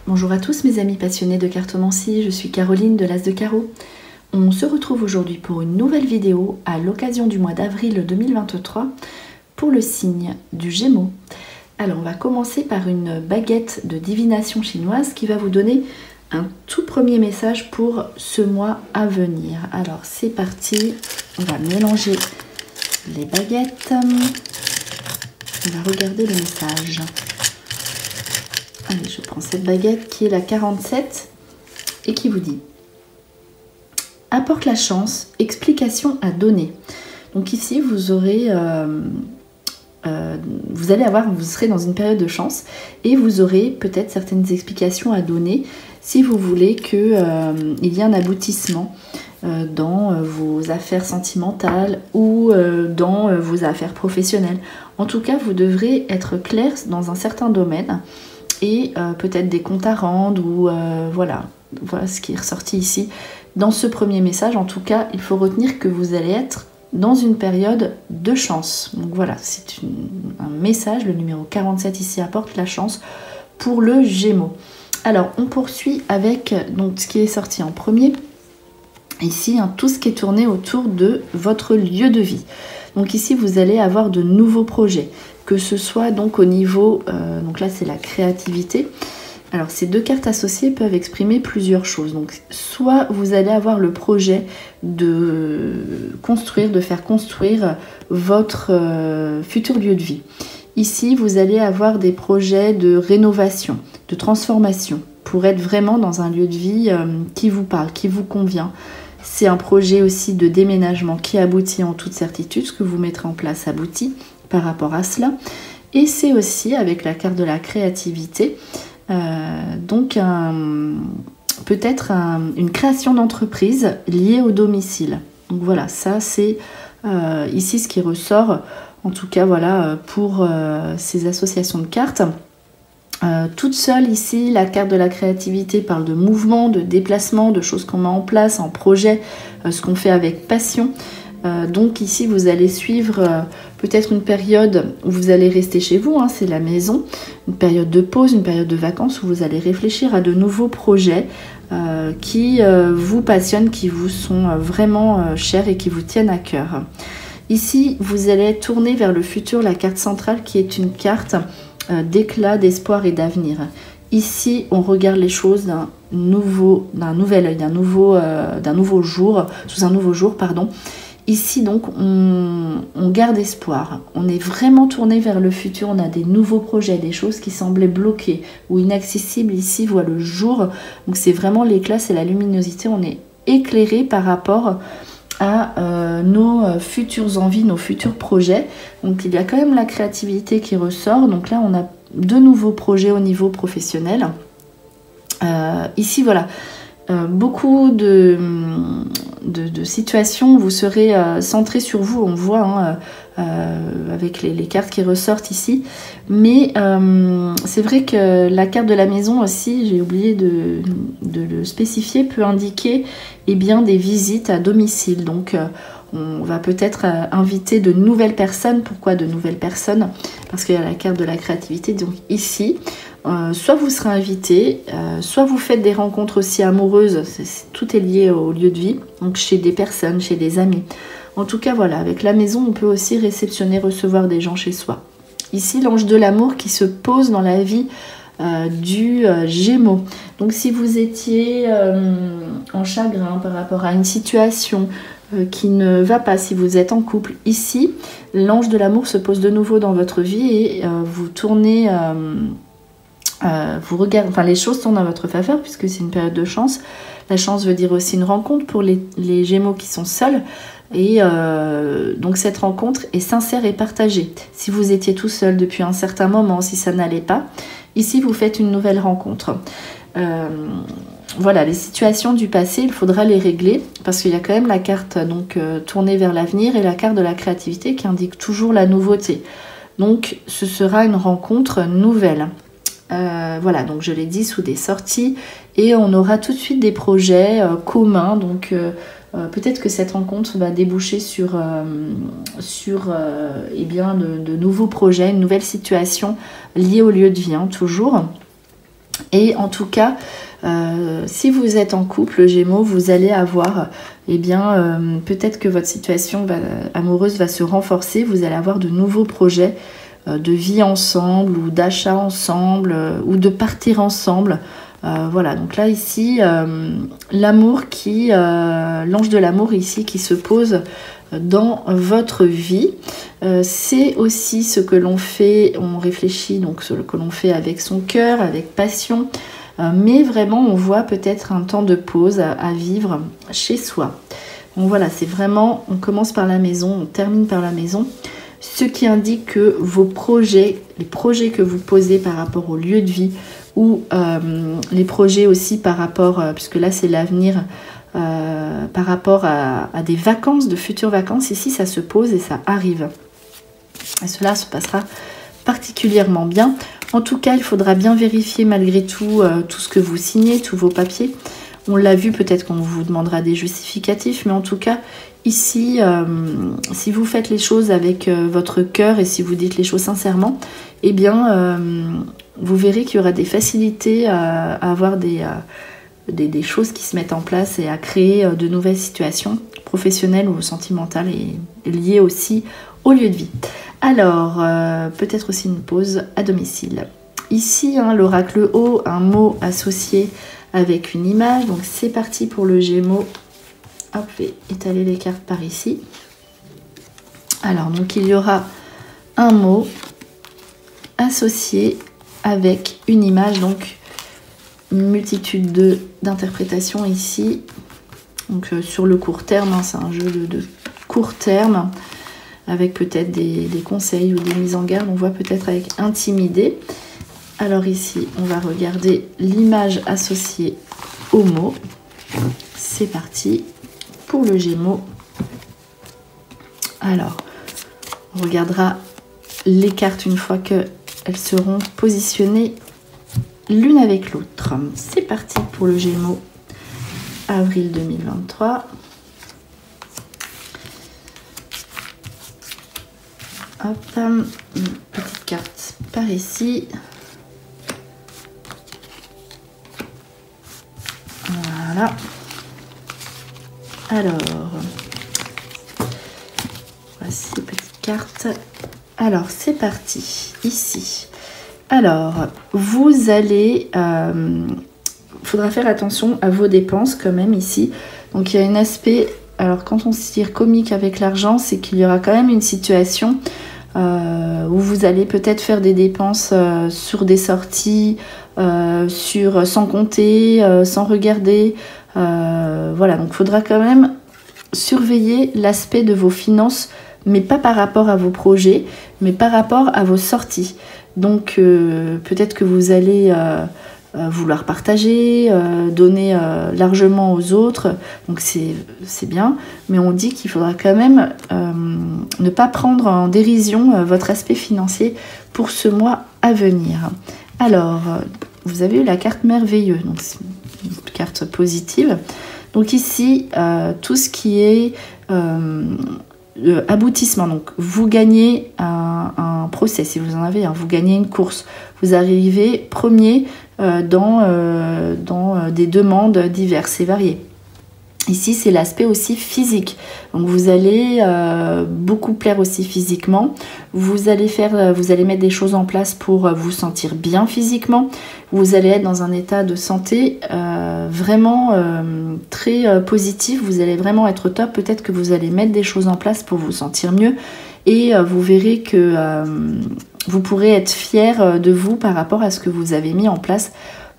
Bonjour à tous mes amis passionnés de cartomancie, je suis Caroline de l'As de Carreau. On se retrouve aujourd'hui pour une nouvelle vidéo à l'occasion du mois d'avril 2023 pour le signe du Gémeaux. Alors on va commencer par une baguette de divination chinoise qui va vous donner un tout premier message pour ce mois à venir. Alors c'est parti, on va mélanger les baguettes, on va regarder le message. Allez, je prends cette baguette qui est la 47 et qui vous dit « Apporte la chance, explication à donner ». Donc ici, vous aurez, vous serez dans une période de chance et vous aurez peut-être certaines explications à donner si vous voulez qu'il y ait un aboutissement dans vos affaires sentimentales ou dans vos affaires professionnelles. En tout cas, vous devrez être clair dans un certain domaine. Et peut-être des comptes à rendre ou voilà ce qui est ressorti ici dans ce premier message. En tout cas, il faut retenir que vous allez être dans une période de chance. Donc voilà, c'est un message, le numéro 47 ici apporte la chance pour le Gémeaux. Alors, on poursuit avec donc, ce qui est sorti en premier. Ici, tout ce qui est tourné autour de votre lieu de vie. Donc ici, vous allez avoir de nouveaux projets. Que ce soit donc au niveau, donc là c'est la créativité. Alors ces deux cartes associées peuvent exprimer plusieurs choses. Donc soit vous allez avoir le projet de construire, de faire construire votre futur lieu de vie. Ici vous allez avoir des projets de rénovation, de transformation pour être vraiment dans un lieu de vie qui vous parle, qui vous convient. C'est un projet aussi de déménagement qui aboutit en toute certitude. Ce que vous mettrez en place aboutit par rapport à cela. Et c'est aussi avec la carte de la créativité, donc peut-être une création d'entreprise liée au domicile. Donc voilà, ça c'est ici ce qui ressort, en tout cas voilà pour ces associations de cartes. Toute seule ici, la carte de la créativité parle de mouvement, de déplacement, de choses qu'on met en place, en projet, ce qu'on fait avec passion. Donc ici vous allez suivre peut-être une période où vous allez rester chez vous, c'est la maison, une période de pause, une période de vacances où vous allez réfléchir à de nouveaux projets qui vous passionnent, qui vous sont vraiment chers et qui vous tiennent à cœur. Ici vous allez tourner vers le futur, la carte centrale qui est une carte d'éclat, d'espoir et d'avenir. Ici on regarde les choses d'un nouvel œil, d'un nouveau jour, sous un nouveau jour, pardon. Ici, donc, on garde espoir. On est vraiment tourné vers le futur. On a des nouveaux projets, des choses qui semblaient bloquées ou inaccessibles. Ici, voient le jour. Donc, c'est vraiment l'éclat, c'est la luminosité. On est éclairé par rapport à nos futures envies, nos futurs projets. Donc, il y a quand même la créativité qui ressort. Donc là, on a de nouveaux projets au niveau professionnel. Ici, voilà. Beaucoup de situations où vous serez centré sur vous, on voit avec les cartes qui ressortent ici, mais c'est vrai que la carte de la maison aussi, j'ai oublié de le spécifier, peut indiquer bien, des visites à domicile. Donc on va peut-être inviter de nouvelles personnes. Pourquoi de nouvelles personnes? Parce qu'il y a la carte de la créativité. Donc ici, soit vous serez invité, soit vous faites des rencontres aussi amoureuses. Tout est lié au lieu de vie, donc chez des personnes, chez des amis. En tout cas, voilà, avec la maison, on peut aussi réceptionner, recevoir des gens chez soi. Ici, l'ange de l'amour qui se pose dans la vie du Gémeaux. Donc si vous étiez en chagrin par rapport à une situation qui ne va pas, si vous êtes en couple, ici, l'ange de l'amour se pose de nouveau dans votre vie et vous tournez... vous regardez, les choses tournent en votre faveur puisque c'est une période de chance. La chance veut dire aussi une rencontre pour les Gémeaux qui sont seuls. Et donc cette rencontre est sincère et partagée. Si vous étiez tout seul depuis un certain moment, si ça n'allait pas, ici vous faites une nouvelle rencontre. Voilà, les situations du passé, il faudra les régler parce qu'il y a quand même la carte tournée vers l'avenir et la carte de la créativité qui indique toujours la nouveauté. Donc ce sera une rencontre nouvelle. Voilà, donc je l'ai dit, sous des sorties, et on aura tout de suite des projets communs. Donc peut-être que cette rencontre va déboucher sur de nouveaux projets, une nouvelle situation liée au lieu de vie, toujours. Et en tout cas, si vous êtes en couple, Gémeaux, vous allez avoir, peut-être que votre situation amoureuse va se renforcer. Vous allez avoir de nouveaux projets de vie ensemble ou d'achat ensemble ou de partir ensemble. Voilà, donc là ici, l'amour l'ange de l'amour ici qui se pose dans votre vie. C'est aussi ce que l'on fait, on réfléchit, donc ce que l'on fait avec son cœur, avec passion, mais vraiment on voit peut-être un temps de pause à vivre chez soi. Donc voilà, c'est vraiment, on commence par la maison, on termine par la maison, ce qui indique que vos projets, les projets que vous posez par rapport au lieu de vie, ou les projets aussi par rapport, puisque là c'est l'avenir, par rapport à des vacances, de futures vacances, ici ça se pose et ça arrive. Et cela se passera particulièrement bien. En tout cas, il faudra bien vérifier malgré tout tout ce que vous signez, tous vos papiers. On l'a vu, peut-être qu'on vous demandera des justificatifs, mais en tout cas, ici, si vous faites les choses avec votre cœur et si vous dites les choses sincèrement, eh bien, vous verrez qu'il y aura des facilités à avoir des choses qui se mettent en place et à créer de nouvelles situations professionnelles ou sentimentales et liées aussi au lieu de vie. Alors, peut-être aussi une pause à domicile. Ici, l'oracle haut, un mot associé avec une image. Donc, c'est parti pour le Gémeaux. Hop, je vais étaler les cartes par ici. Alors, donc, il y aura un mot associé avec une image, donc une multitude d'interprétations ici. Donc sur le court terme, c'est un jeu de court terme avec peut-être des conseils ou des mises en garde. On voit peut-être avec intimider. Alors ici, on va regarder l'image associée au mot. C'est parti pour le Gémeaux. Alors, on regardera les cartes une fois qu'elles seront positionnées l'une avec l'autre. C'est parti pour le Gémeaux, avril 2023. Hop, une petite carte par ici. Voilà. Alors, voici les petites cartes. Alors, c'est parti, ici. Alors, vous allez... faudra faire attention à vos dépenses quand même ici. Donc, il y a un aspect... Alors, quand on se dit comique avec l'argent, c'est qu'il y aura quand même une situation où vous allez peut-être faire des dépenses sur des sorties, sans compter, sans regarder. Voilà, donc il faudra quand même surveiller l'aspect de vos finances, mais pas par rapport à vos projets, mais par rapport à vos sorties. Donc peut-être que vous allez vouloir partager, donner largement aux autres, donc c'est bien, mais on dit qu'il faudra quand même ne pas prendre en dérision votre aspect financier pour ce mois à venir. Alors, vous avez eu la carte merveilleux, donc c'est une carte positive. Donc ici, tout ce qui est aboutissement, donc vous gagnez un procès, si vous en avez un, vous gagnez une course, vous arrivez premier dans des demandes diverses et variées. Ici, c'est l'aspect aussi physique. Donc, vous allez beaucoup plaire aussi physiquement. Vous allez mettre des choses en place pour vous sentir bien physiquement. Vous allez être dans un état de santé vraiment très positif. Vous allez vraiment être top. Peut-être que vous allez mettre des choses en place pour vous sentir mieux. Et vous verrez que vous pourrez être fier de vous par rapport à ce que vous avez mis en place.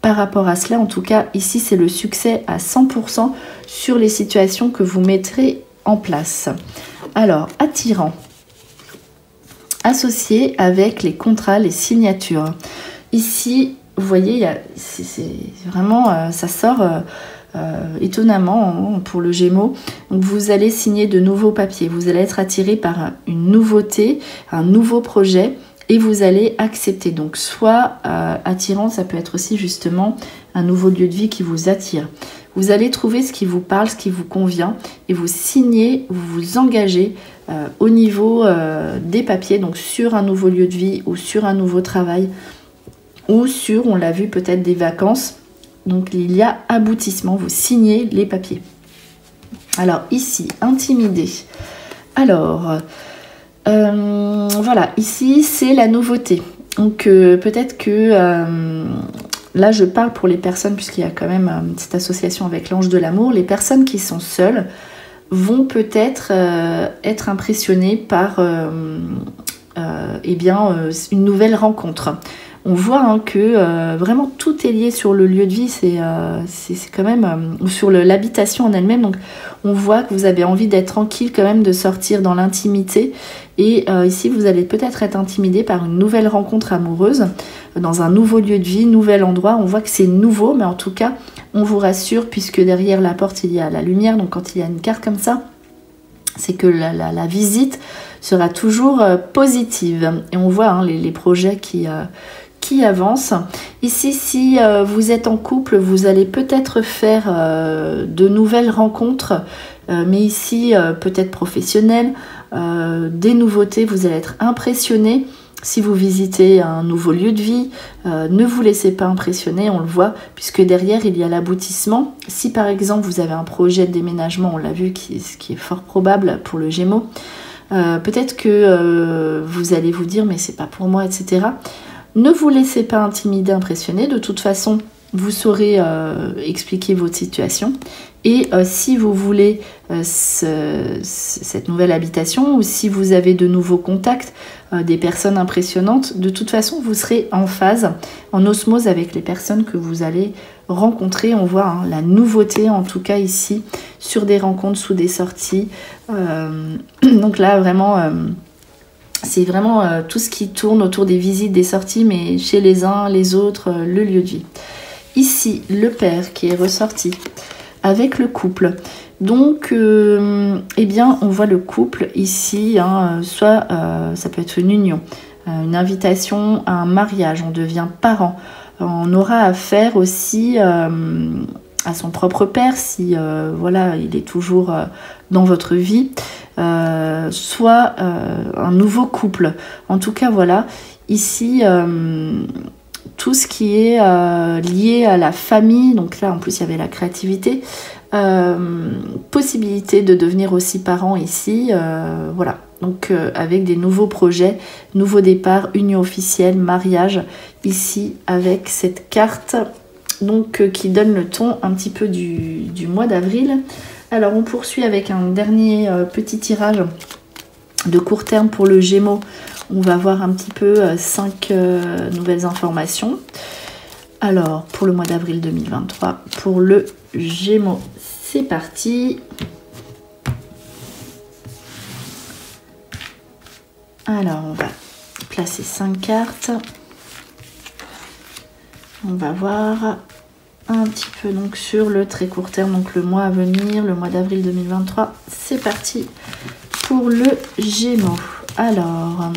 Par rapport à cela, en tout cas, ici, c'est le succès à 100% sur les situations que vous mettrez en place. Alors, attirant, associé avec les contrats, les signatures. Ici, vous voyez, c'est vraiment, ça sort étonnamment pour le Gémeaux. Donc, vous allez signer de nouveaux papiers. Vous allez être attiré par une nouveauté, un nouveau projet. Et vous allez accepter. Donc soit attirant, ça peut être aussi justement un nouveau lieu de vie qui vous attire. Vous allez trouver ce qui vous parle, ce qui vous convient et vous signez, vous vous engagez au niveau des papiers, donc sur un nouveau lieu de vie ou sur un nouveau travail. ou sur, on l'a vu, peut-être des vacances. Donc il y a aboutissement, vous signez les papiers. Alors ici, intimidé. Alors, voilà, ici c'est la nouveauté. Donc peut-être que là je parle pour les personnes, puisqu'il y a quand même cette association avec l'ange de l'amour, les personnes qui sont seules vont peut-être être impressionnées par une nouvelle rencontre. On voit que vraiment tout est lié sur le lieu de vie, c'est quand même, ou sur l'habitation en elle-même. Donc on voit que vous avez envie d'être tranquille quand même, de sortir dans l'intimité. Et ici, vous allez peut-être être intimidé par une nouvelle rencontre amoureuse, dans un nouveau lieu de vie, nouvel endroit. On voit que c'est nouveau, mais en tout cas, on vous rassure, puisque derrière la porte, il y a la lumière. Donc quand il y a une carte comme ça, c'est que la visite sera toujours positive. Et on voit les projets qui avancent. Ici, si vous êtes en couple, vous allez peut-être faire de nouvelles rencontres, mais ici, peut-être professionnelles, des nouveautés, vous allez être impressionné. Si vous visitez un nouveau lieu de vie, ne vous laissez pas impressionner, on le voit, puisque derrière, il y a l'aboutissement. Si par exemple, vous avez un projet de déménagement, on l'a vu, ce qui est fort probable pour le Gémeaux, peut-être que vous allez vous dire, mais c'est pas pour moi, etc. Ne vous laissez pas intimider, impressionner. De toute façon, vous saurez expliquer votre situation. Et si vous voulez cette nouvelle habitation, ou si vous avez de nouveaux contacts, des personnes impressionnantes, de toute façon, vous serez en phase, en osmose avec les personnes que vous allez rencontrer. On voit la nouveauté, en tout cas ici, sur des rencontres, sous des sorties. Donc là, vraiment... c'est vraiment tout ce qui tourne autour des visites, des sorties, mais chez les uns, les autres, le lieu de vie. Ici, le père qui est ressorti avec le couple. Donc, eh bien, on voit le couple ici, soit ça peut être une union, une invitation à un mariage, on devient parent. On aura affaire aussi à son propre père, si voilà, il est toujours dans votre vie. Soit un nouveau couple. En tout cas, voilà, ici, tout ce qui est lié à la famille, donc là, en plus, il y avait la créativité, possibilité de devenir aussi parent ici, voilà. Donc, avec des nouveaux projets, nouveau départ, union officielle, mariage, ici, avec cette carte, donc, qui donne le ton un petit peu du mois d'avril. Alors on poursuit avec un dernier petit tirage de court terme pour le Gémeaux. On va voir un petit peu 5 nouvelles informations. Alors pour le mois d'avril 2023, pour le Gémeaux, c'est parti. Alors on va placer 5 cartes. On va voir un petit peu donc sur le très court terme, donc le mois à venir, le mois d'avril 2023. C'est parti pour le Gémeaux. Alors,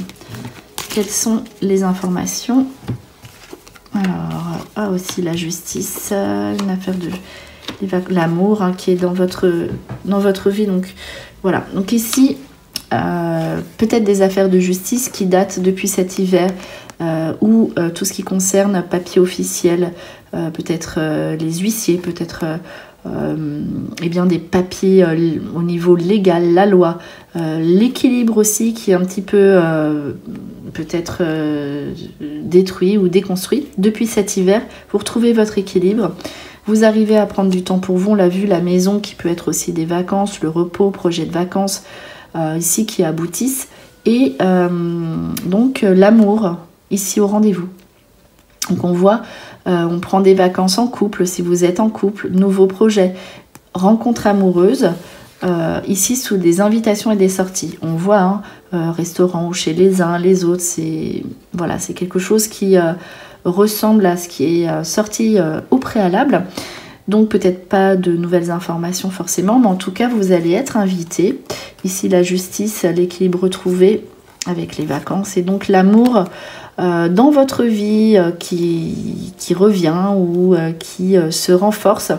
quelles sont les informations? Alors, aussi la justice, une affaire de l'amour qui est dans votre vie. Donc voilà, donc ici, peut-être des affaires de justice qui datent depuis cet hiver, ou tout ce qui concerne papier officiel, peut-être les huissiers, peut-être des papiers au niveau légal, la loi, l'équilibre aussi qui est un petit peu peut-être détruit ou déconstruit. Depuis cet hiver, vous retrouvez votre équilibre. Vous arrivez à prendre du temps pour vous. On l'a vu, la maison qui peut être aussi des vacances, le repos, projet de vacances, ici qui aboutissent. Et donc l'amour, ici au rendez-vous. Donc on voit, on prend des vacances en couple, si vous êtes en couple, nouveaux projets, rencontres amoureuses, ici sous des invitations et des sorties. On voit restaurant ou chez les uns, les autres, c'est voilà, c'est quelque chose qui ressemble à ce qui est sorti au préalable. Donc peut-être pas de nouvelles informations forcément, mais en tout cas vous allez être invité. Ici la justice, l'équilibre retrouvé avec les vacances et donc l'amour dans votre vie qui revient ou qui se renforce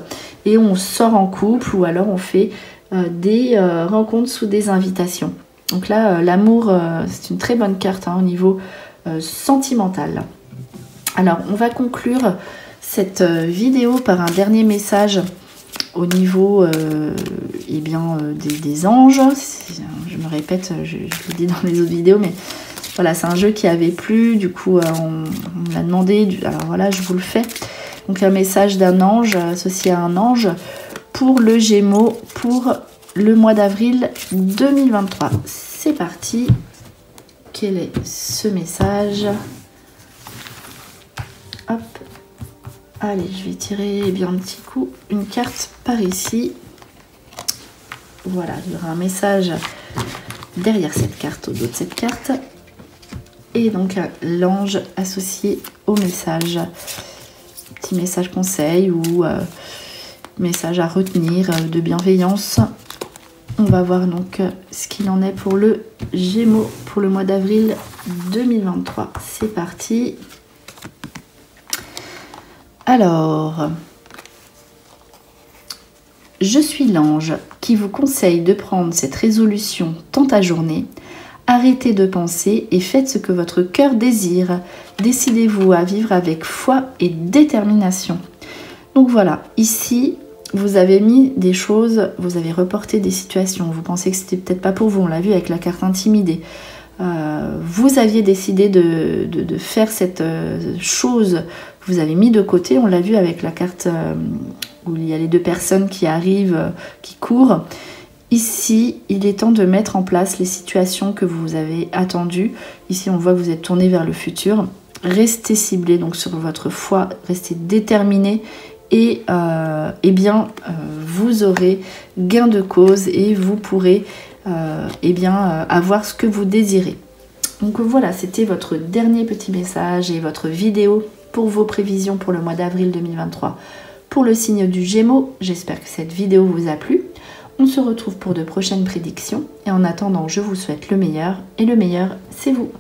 et on sort en couple ou alors on fait des rencontres sous des invitations. Donc là l'amour c'est une très bonne carte au niveau sentimental. Alors, on va conclure cette vidéo par un dernier message au niveau des anges. Je me répète, je l'ai dit dans les autres vidéos, mais voilà, c'est un jeu qui avait plu, du coup on me l'a demandé, alors voilà, je vous le fais. Donc un message d'un ange associé à un ange pour le Gémeaux pour le mois d'avril 2023. C'est parti. Quel est ce message? Hop. Allez, je vais tirer bien un petit coup une carte par ici. Voilà, il y aura un message derrière cette carte, au dos de cette carte. Et donc l'ange associé au message. Petit message conseil ou message à retenir de bienveillance. On va voir donc ce qu'il en est pour le Gémeaux pour le mois d'avril 2023. C'est parti. Alors, je suis l'ange qui vous conseille de prendre cette résolution dans ta journée. Arrêtez de penser et faites ce que votre cœur désire. Décidez-vous à vivre avec foi et détermination. Donc voilà, ici, vous avez mis des choses, vous avez reporté des situations. Vous pensez que c'était peut-être pas pour vous, on l'a vu avec la carte intimidée. Vous aviez décidé de faire cette chose, vous avez mis de côté, on l'a vu avec la carte où il y a les deux personnes qui arrivent, qui courent. Ici, il est temps de mettre en place les situations que vous avez attendues. Ici, on voit que vous êtes tourné vers le futur. Restez ciblé donc sur votre foi, restez déterminé et vous aurez gain de cause et vous pourrez avoir ce que vous désirez. Donc voilà, c'était votre dernier petit message et votre vidéo pour vos prévisions pour le mois d'avril 2023 pour le signe du Gémeaux. J'espère que cette vidéo vous a plu. On se retrouve pour de prochaines prédictions et en attendant, je vous souhaite le meilleur et le meilleur, c'est vous.